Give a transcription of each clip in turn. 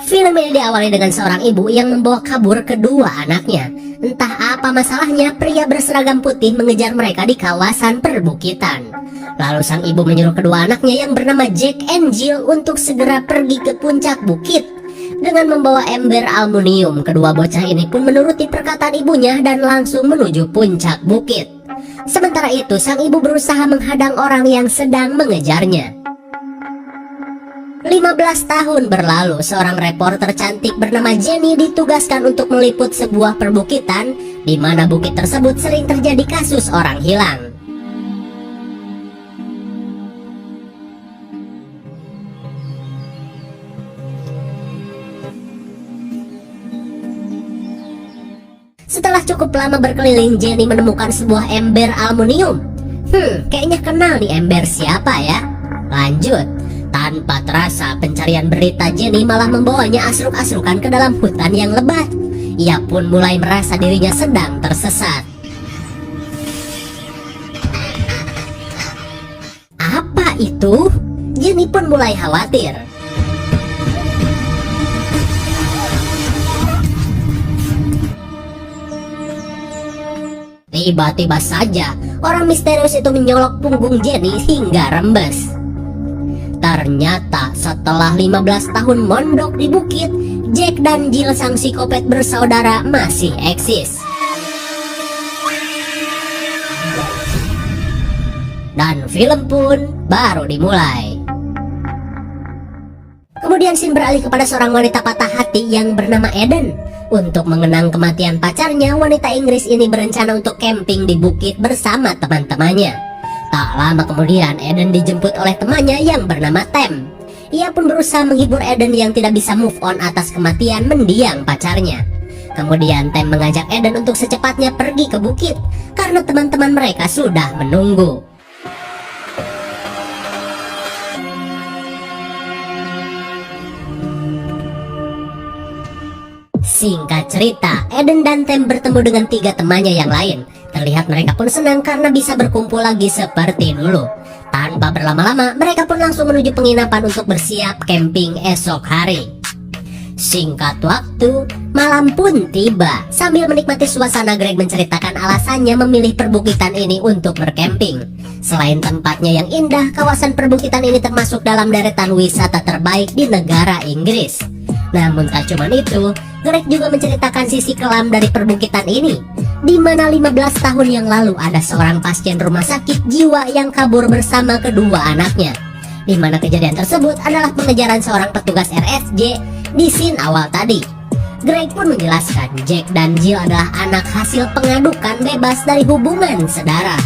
Film ini diawali dengan seorang ibu yang membawa kabur kedua anaknya. Entah apa masalahnya, pria berseragam putih mengejar mereka di kawasan perbukitan. Lalu sang ibu menyuruh kedua anaknya yang bernama Jack and Jill untuk segera pergi ke puncak bukit. Dengan membawa ember aluminium, kedua bocah ini pun menuruti perkataan ibunya dan langsung menuju puncak bukit. Sementara itu, sang ibu berusaha menghadang orang yang sedang mengejarnya. 15 tahun berlalu, seorang reporter cantik bernama Jenny ditugaskan untuk meliput sebuah perbukitan di mana bukit tersebut sering terjadi kasus orang hilang. Setelah cukup lama berkeliling, Jenny menemukan sebuah ember aluminium. Kayaknya kenal nih ember siapa ya? Lanjut. Tanpa terasa, pencarian berita Jenny malah membawanya asruk-asrukan ke dalam hutan yang lebat. Ia pun mulai merasa dirinya sedang tersesat. Apa itu? Jenny pun mulai khawatir. Tiba-tiba saja, orang misterius itu menyolok punggung Jenny hingga rembes. Ternyata setelah 15 tahun mondok di bukit, Jack dan Jill sang psikopat bersaudara masih eksis. Dan film pun baru dimulai. Kemudian scene beralih kepada seorang wanita patah hati yang bernama Eden. Untuk mengenang kematian pacarnya, wanita Inggris ini berencana untuk camping di bukit bersama teman-temannya. Tak lama kemudian, Eden dijemput oleh temannya yang bernama Tem. Ia pun berusaha menghibur Eden yang tidak bisa move on atas kematian mendiang pacarnya. Kemudian Tem mengajak Eden untuk secepatnya pergi ke bukit karena teman-teman mereka sudah menunggu. Singkat cerita, Eden dan Tem bertemu dengan 3 temannya yang lain. Terlihat mereka pun senang karena bisa berkumpul lagi seperti dulu. Tanpa berlama-lama, mereka pun langsung menuju penginapan untuk bersiap camping esok hari. Singkat waktu, malam pun tiba. Sambil menikmati suasana, Greg menceritakan alasannya memilih perbukitan ini untuk bercamping. Selain tempatnya yang indah, kawasan perbukitan ini termasuk dalam deretan wisata terbaik di negara Inggris. Namun tak cuma itu, Greg juga menceritakan sisi kelam dari perbukitan ini, di mana 15 tahun yang lalu ada seorang pasien rumah sakit jiwa yang kabur bersama kedua anaknya. Di mana kejadian tersebut adalah pengejaran seorang petugas RSJ di scene awal tadi. Greg pun menjelaskan Jack dan Jill adalah anak hasil pengadukan bebas dari hubungan saudara.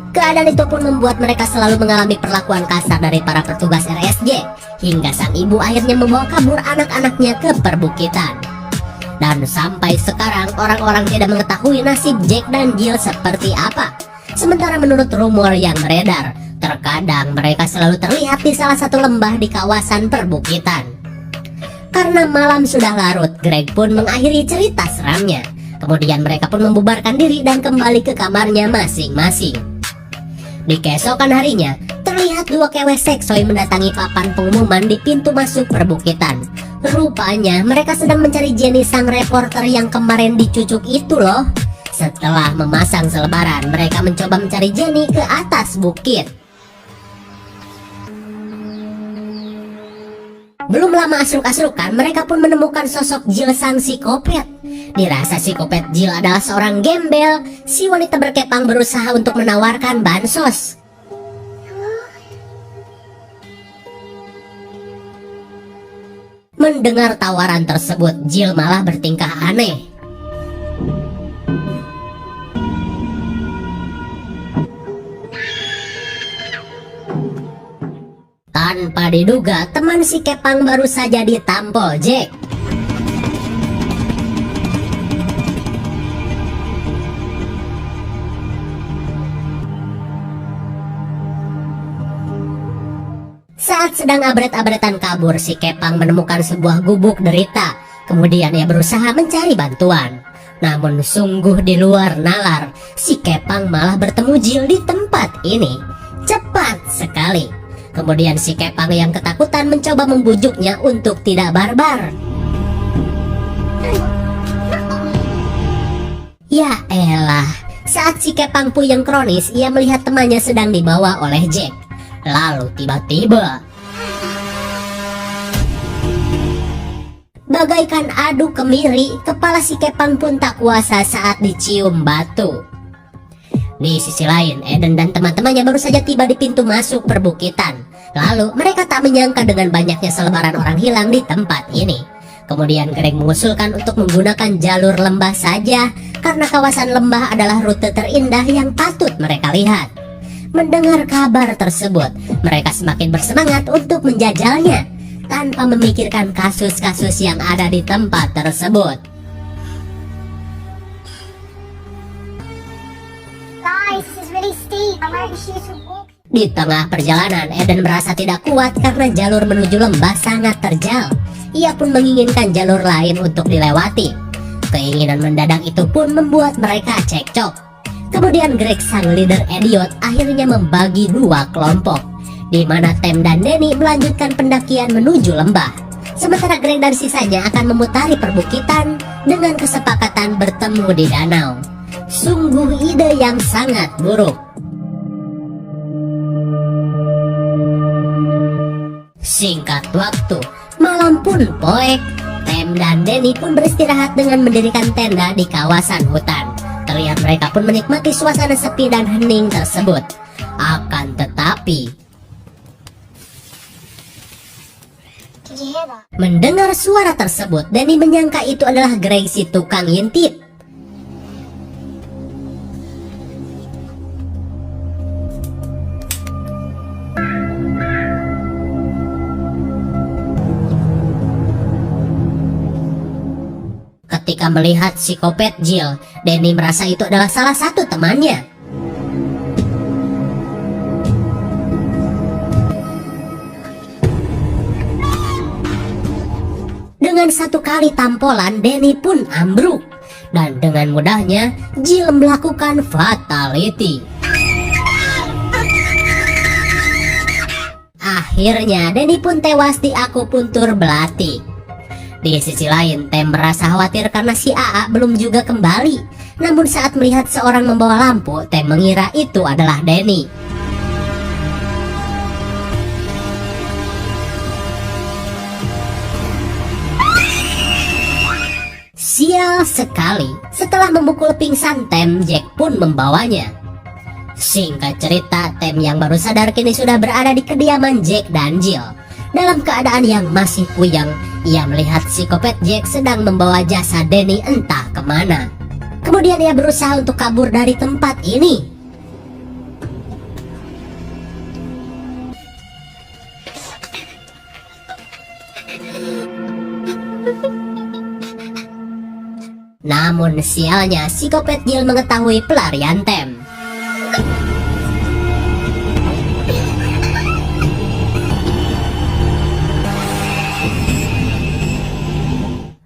Keadaan itu pun membuat mereka selalu mengalami perlakuan kasar dari para petugas RSJ, hingga sang ibu akhirnya membawa kabur anak-anaknya ke perbukitan. Dan sampai sekarang orang-orang tidak mengetahui nasib Jack dan Jill seperti apa. Sementara menurut rumor yang beredar, terkadang mereka selalu terlihat di salah satu lembah di kawasan perbukitan. Karena malam sudah larut, Greg pun mengakhiri cerita seramnya. Kemudian mereka pun membubarkan diri dan kembali ke kamarnya masing-masing. Di keesokan harinya, terlihat 2 kewe seksoi mendatangi papan pengumuman di pintu masuk perbukitan. Rupanya mereka sedang mencari Jenny sang reporter yang kemarin dicucuk itu loh. Setelah memasang selebaran, mereka mencoba mencari Jenny ke atas bukit. Belum lama asruk-asrukan, mereka pun menemukan sosok Jill sang psikopat. Dirasa psikopat Jill adalah seorang gembel, si wanita berkepang berusaha untuk menawarkan bansos. Mendengar tawaran tersebut, Jill malah bertingkah aneh. Tanpa diduga, teman si kepang baru saja ditampol Jack. Saat sedang abret-abretan kabur, si kepang menemukan sebuah gubuk derita. Kemudian ia berusaha mencari bantuan. Namun sungguh di luar nalar, si kepang malah bertemu Jill di tempat ini. Cepat sekali. Kemudian si kepang yang ketakutan mencoba membujuknya untuk tidak barbar. Ya elah, saat si Kepang puyeng kronis, ia melihat temannya sedang dibawa oleh Jack. Lalu tiba-tiba, bagaikan adu kemiri, kepala si Kepang pun tak kuasa saat dicium batu. Di sisi lain, Eden dan teman-temannya baru saja tiba di pintu masuk perbukitan. Lalu mereka tak menyangka dengan banyaknya selebaran orang hilang di tempat ini. Kemudian Greg mengusulkan untuk menggunakan jalur lembah saja, karena kawasan lembah adalah rute terindah yang patut mereka lihat. Mendengar kabar tersebut, mereka semakin bersemangat untuk menjajalnya, tanpa memikirkan kasus-kasus yang ada di tempat tersebut. Guys, this is really steep. I'm not sure to walk. Di tengah perjalanan, Eden merasa tidak kuat karena jalur menuju lembah sangat terjal. Ia pun menginginkan jalur lain untuk dilewati. Keinginan mendadak itu pun membuat mereka cekcok. Kemudian Greg sang leader idiot akhirnya membagi dua kelompok, di mana Tem dan Danny melanjutkan pendakian menuju lembah. Sementara Greg dan sisanya akan memutari perbukitan dengan kesepakatan bertemu di danau. Sungguh ide yang sangat buruk. Singkat waktu, malam pun poek. Tem dan Danny pun beristirahat dengan mendirikan tenda di kawasan hutan. Terlihat mereka pun menikmati suasana sepi dan hening tersebut. Akan tetapi, Did you hear that? mendengar suara tersebut, Danny menyangka itu adalah Greg si tukang ngintip. Ketika melihat psikopat Jill, Danny merasa itu adalah salah satu temannya. Dengan satu kali tampolan, Danny pun ambruk. Dan dengan mudahnya, Jill melakukan fatality. Akhirnya, Danny pun tewas di akupuntur belati. Di sisi lain, Tem merasa khawatir karena si AA belum juga kembali. Namun saat melihat seorang membawa lampu, Tem mengira itu adalah Danny. Sial sekali, setelah memukul pingsan Tem, Jack pun membawanya. Singkat cerita, Tem yang baru sadar kini sudah berada di kediaman Jack dan Jill. Dalam keadaan yang masih puyeng, ia melihat psikopat Jack sedang membawa jasad Danny entah kemana. Kemudian ia berusaha untuk kabur dari tempat ini. Namun sialnya, psikopat Jill mengetahui pelarian Tem.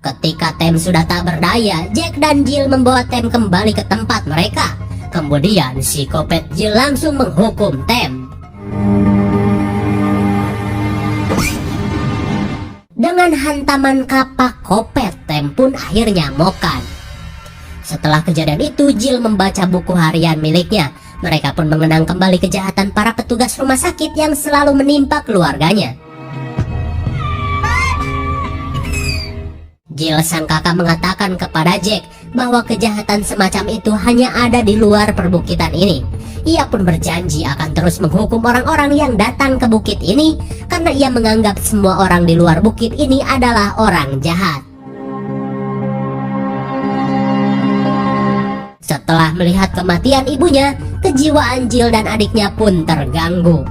Ketika Tem sudah tak berdaya, Jack dan Jill membawa Tem kembali ke tempat mereka. Kemudian psikopat Jill langsung menghukum Tem. Dengan hantaman kapak kopet, Tem pun akhirnya mokan. Setelah kejadian itu, Jill membaca buku harian miliknya. Mereka pun mengenang kembali kejahatan para petugas rumah sakit yang selalu menimpa keluarganya. Jill sang kakak mengatakan kepada Jack bahwa kejahatan semacam itu hanya ada di luar perbukitan ini. Ia pun berjanji akan terus menghukum orang-orang yang datang ke bukit ini karena ia menganggap semua orang di luar bukit ini adalah orang jahat. Setelah melihat kematian ibunya, kejiwaan Jill dan adiknya pun terganggu.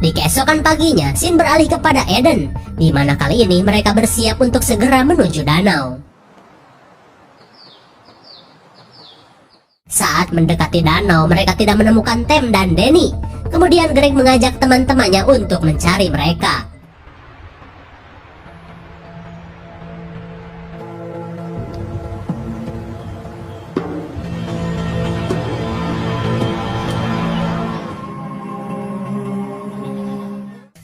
Di keesokan paginya, scene beralih kepada Eden, di mana kali ini mereka bersiap untuk segera menuju danau. Saat mendekati danau, mereka tidak menemukan Tem dan Danny. Kemudian Greg mengajak teman-temannya untuk mencari mereka.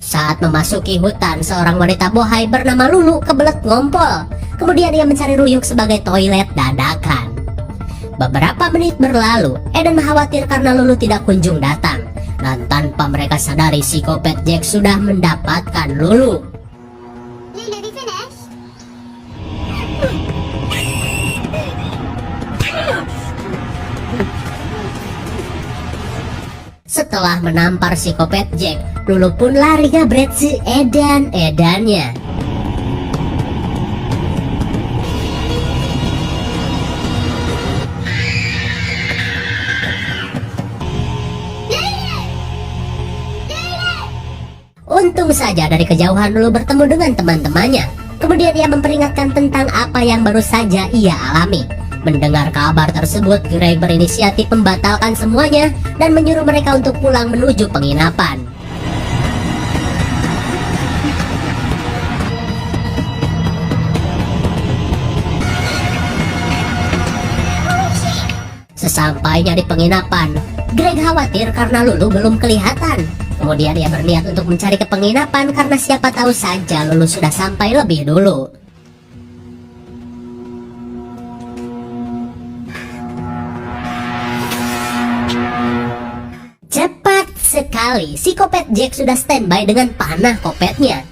Saat Saat memasuki hutan, seorang wanita bohai bernama Lulu kebelet ngompol. Kemudian ia mencari ruyuk sebagai toilet dadakan. Beberapa menit berlalu, Eden khawatir karena Lulu tidak kunjung datang. Dan tanpa mereka sadari, psikopat Jack sudah mendapatkan Lulu. Lulu, have you finished? Setelah menampar psikopat Jack, Lulu pun lari ngabret si edan-edannya. Untung saja dari kejauhan Lulu bertemu dengan teman-temannya. Kemudian ia memperingatkan tentang apa yang baru saja ia alami. Mendengar kabar tersebut, Greg berinisiatif membatalkan semuanya dan menyuruh mereka untuk pulang menuju penginapan. Sesampainya di penginapan, Greg khawatir karena Lulu belum kelihatan. Kemudian ia berniat untuk mencari ke penginapan karena siapa tahu saja Lulu sudah sampai lebih dulu. Cepat sekali, psikopat Jack sudah standby dengan panah kopetnya.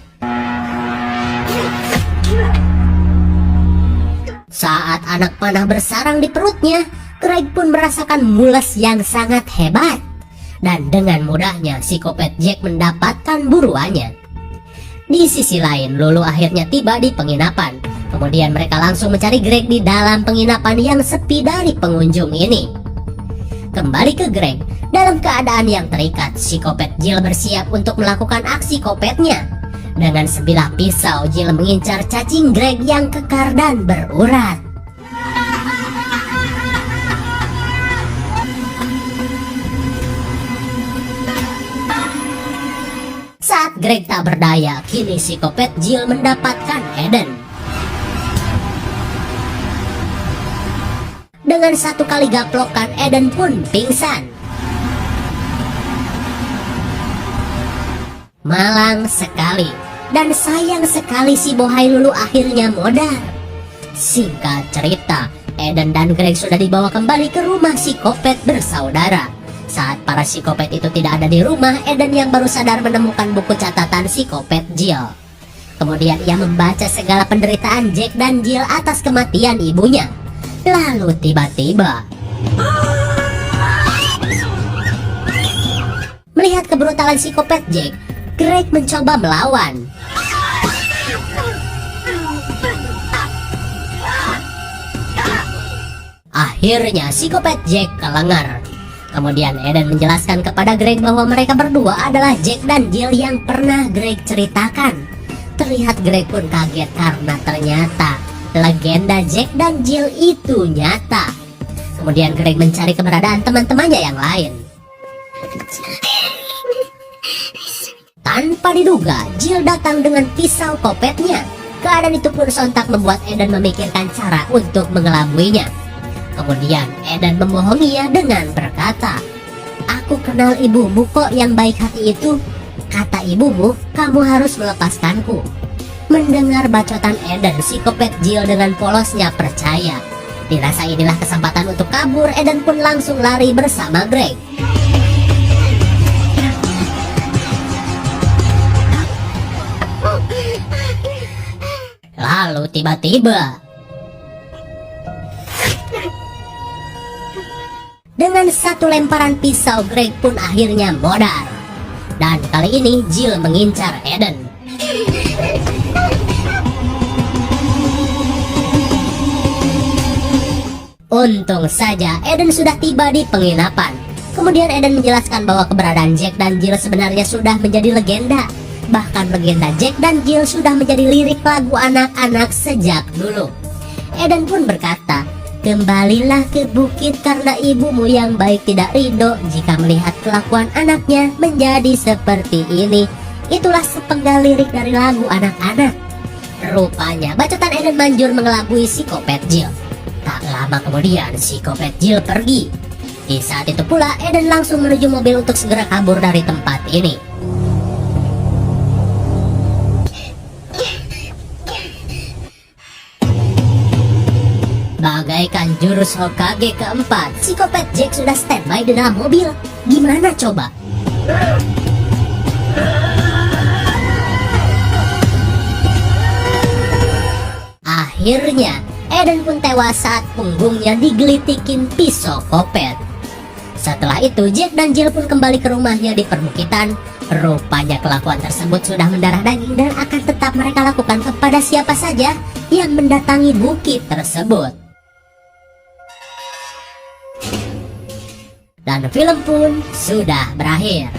Saat anak panah bersarang di perutnya, Greg pun merasakan mules yang sangat hebat. Dan dengan mudahnya psikopat Jack mendapatkan buruannya. Di sisi lain, Lulu akhirnya tiba di penginapan. Kemudian mereka langsung mencari Greg di dalam penginapan yang sepi dari pengunjung ini. Kembali ke Greg, dalam keadaan yang terikat, psikopat Jill bersiap untuk melakukan aksi kopetnya. Dengan sebilah pisau, Jill mengincar cacing Greg yang kekar dan berurat. Saat Greg tak berdaya, kini psikopat Jill mendapatkan Eden. Dengan satu kali gaplokan, Eden pun pingsan. Malang sekali, dan sayang sekali si bohai Lulu akhirnya modar. Singkat cerita, Eden dan Greg sudah dibawa kembali ke rumah psikopat bersaudara. Saat para psikopat itu tidak ada di rumah, Eden yang baru sadar menemukan buku catatan psikopat Jill. Kemudian ia membaca segala penderitaan Jack dan Jill atas kematian ibunya. Lalu tiba-tiba, melihat kebrutalan psikopat Jack, Greg mencoba melawan. Akhirnya psikopat Jack kelengar. Kemudian Eden menjelaskan kepada Greg bahwa mereka berdua adalah Jack dan Jill yang pernah Greg ceritakan. Terlihat Greg pun kaget karena ternyata legenda Jack dan Jill itu nyata. Kemudian Greg mencari keberadaan teman-temannya yang lain. Tanpa diduga, Jill datang dengan pisau kopetnya. Keadaan itu pun sontak membuat Eden memikirkan cara untuk mengelabuinya. Kemudian Eden membohonginya dengan berkata, "Aku kenal ibumu kok yang baik hati itu. Kata ibumu, kamu harus melepaskanku." Mendengar bacotan Eden, psikopat Jill dengan polosnya percaya. Dirasa inilah kesempatan untuk kabur, Eden pun langsung lari bersama Greg. Lalu tiba-tiba, dengan satu lemparan pisau, Greg pun akhirnya modar. Dan kali ini Jill mengincar Eden. Untung saja Eden sudah tiba di penginapan. Kemudian Eden menjelaskan bahwa keberadaan Jack dan Jill sebenarnya sudah menjadi legenda. Bahkan legenda Jack dan Jill sudah menjadi lirik lagu anak-anak sejak dulu. Eden pun berkata, "Kembalilah ke bukit karena ibumu yang baik tidak ridho jika melihat kelakuan anaknya menjadi seperti ini." Itulah sepenggal lirik dari lagu anak-anak. Rupanya bacotan Eden manjur mengelabui psikopat Jill. Tak lama kemudian psikopat Jill pergi. Di saat itu pula Eden langsung menuju mobil untuk segera kabur dari tempat ini. Bagaikan jurus Hokage keempat, psikopat Jack sudah standby di dalam mobil. Gimana coba? Akhirnya, Eden pun tewas saat punggungnya digelitikin pisau kopet. Setelah itu, Jack dan Jill pun kembali ke rumahnya di perbukitan. Rupanya kelakuan tersebut sudah mendarah daging dan akan tetap mereka lakukan kepada siapa saja yang mendatangi bukit tersebut. Dan film pun sudah berakhir.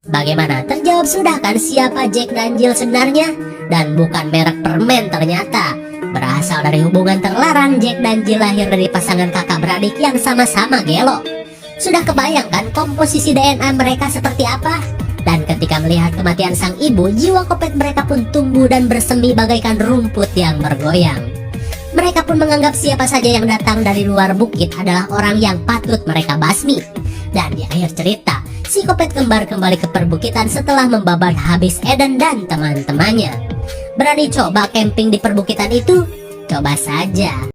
Bagaimana? Terjawab sudah kan siapa Jack dan Jill sebenarnya? Dan bukan merek permen ternyata. Berasal dari hubungan terlarang, Jack dan Jill lahir dari pasangan kakak beradik yang sama-sama gelo. Sudah kebayangkan komposisi DNA mereka seperti apa? Dan ketika melihat kematian sang ibu, jiwa kopet mereka pun tumbuh dan bersemi bagaikan rumput yang bergoyang. Mereka pun menganggap siapa saja yang datang dari luar bukit adalah orang yang patut mereka basmi. Dan di akhir cerita, si kopet kembar kembali ke perbukitan setelah membabat habis Eden dan teman-temannya. Berani coba camping di perbukitan itu? Coba saja.